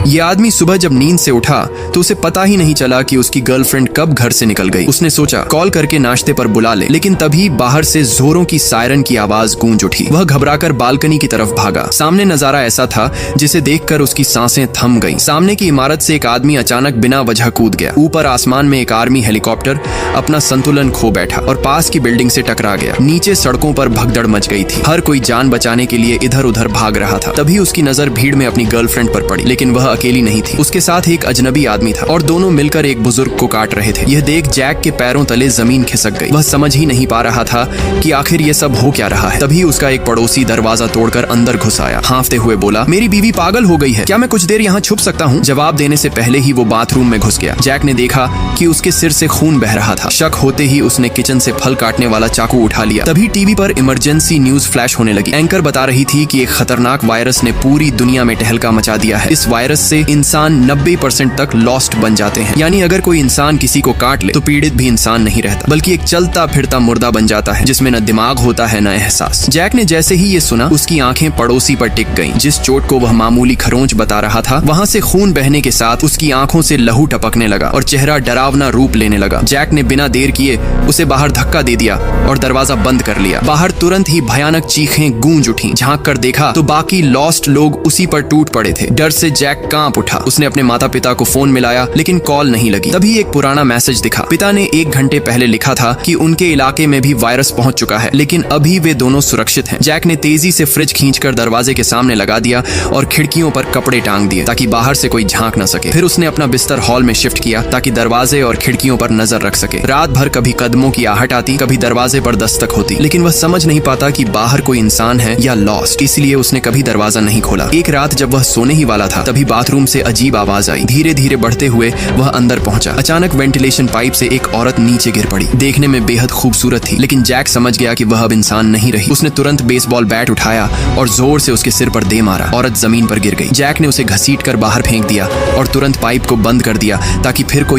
ये आदमी सुबह जब नींद से उठा तो उसे पता ही नहीं चला कि उसकी गर्लफ्रेंड कब घर से निकल गई। उसने सोचा कॉल करके नाश्ते पर बुला ले, लेकिन तभी बाहर से जोरों की सायरन की आवाज गूंज उठी। वह घबराकर बालकनी की तरफ भागा। सामने नजारा ऐसा था जिसे देखकर उसकी सांसें थम गईं। सामने की इमारत से एक आदमी अचानक बिना वजह कूद गया। ऊपर आसमान में एक आर्मी हेलीकॉप्टर अपना संतुलन खो बैठा और पास की बिल्डिंग से टकरा गया। नीचे सड़कों पर भगदड़ मच गई थी। हर कोई जान बचाने के लिए इधर उधर भाग रहा था। तभी उसकी नजर भीड़ में अपनी गर्लफ्रेंड पर पड़ी, लेकिन वह अकेली नहीं थी। उसके साथ एक अजनबी आदमी था और दोनों मिलकर एक बुजुर्ग को काट रहे थे। यह देख जैक के पैरों तले जमीन खिसक गई। वह समझ ही नहीं पा रहा था कि आखिर ये सब हो क्या रहा है। तभी उसका एक पड़ोसी दरवाजा तोड़कर अंदर घुस आया। हाँफते हुए बोला, मेरी बीवी पागल हो गई है, क्या मैं कुछ देर यहाँ छुप सकता हूँ? जवाब देने से पहले ही वो बाथरूम में घुस गया। जैक ने देखा कि उसके सिर से खून बह रहा था। शक होते ही उसने किचन से फल काटने वाला चाकू उठा लिया। तभी टीवी पर इमरजेंसी न्यूज फ्लैश होने लगी। एंकर बता रही थी कि एक खतरनाक वायरस ने पूरी दुनिया में टहलका मचा दिया है। इस वायरस से इंसान 90% तक लॉस्ट बन जाते हैं। यानी अगर कोई इंसान किसी को काट ले तो पीड़ित भी इंसान नहीं रहता, बल्कि एक चलता फिरता मुर्दा बन जाता है जिसमें न दिमाग होता है न एहसास। जैक ने जैसे ही ये सुना उसकी आंखें पड़ोसी पर टिक गईं। जिस चोट को वह मामूली खरोंच बता रहा था वहां से खून बहने के साथ उसकी आंखों से लहू टपकने लगा और चेहरा डरावना रूप लेने लगा। जैक ने बिना देर किए उसे बाहर धक्का दे दिया और दरवाजा बंद कर लिया। बाहर तुरंत ही भयानक चीखें गूंज उठी। झांक कर देखा तो बाकी लॉस्ट लोग उसी पर टूट पड़े थे। डर से जैक कांप उठा। उसने अपने माता पिता को फोन मिलाया, लेकिन कॉल नहीं लगी। तभी एक पुराना मैसेज दिखा। पिता ने 1 घंटे पहले लिखा था कि उनके इलाके में भी वायरस पहुंच चुका है, लेकिन अभी वे दोनों सुरक्षित हैं। जैक ने तेजी से फ्रिज खींचकर दरवाजे के सामने लगा दिया और खिड़कियों पर कपड़े टांग दिए ताकि बाहर से कोई झांक न सके। फिर उसने अपना बिस्तर हॉल में शिफ्ट किया ताकि दरवाजे और खिड़कियों पर नजर रख सके। रात भर कभी कदमों की आहट आती, कभी दरवाजे पर दस्तक होती, लेकिन वह समझ नहीं पाता कि बाहर कोई इंसान है या लॉस्ट। इसलिए उसने कभी दरवाजा नहीं खोला। एक रात जब वह सोने ही वाला था तभी बाथरूम से अजीब आवाज आई। धीरे धीरे बढ़ते हुए वह अंदर पहुंचा। अचानक वेंटिलेशन पाइप से एक औरत नीचे गिर पड़ी। देखने में बेहद खूबसूरत थी, लेकिन जैक समझ गया कि वह अब इंसान नहीं रही। उसने तुरंत बेसबॉल बैट उठाया और जोर से उसके सिर पर दे मारा। औरत जमीन पर गिर गई। जैक ने उसे घसीटकर बाहर फेंक दिया और तुरंत पाइप को बंद कर दिया ताकि फिर कोई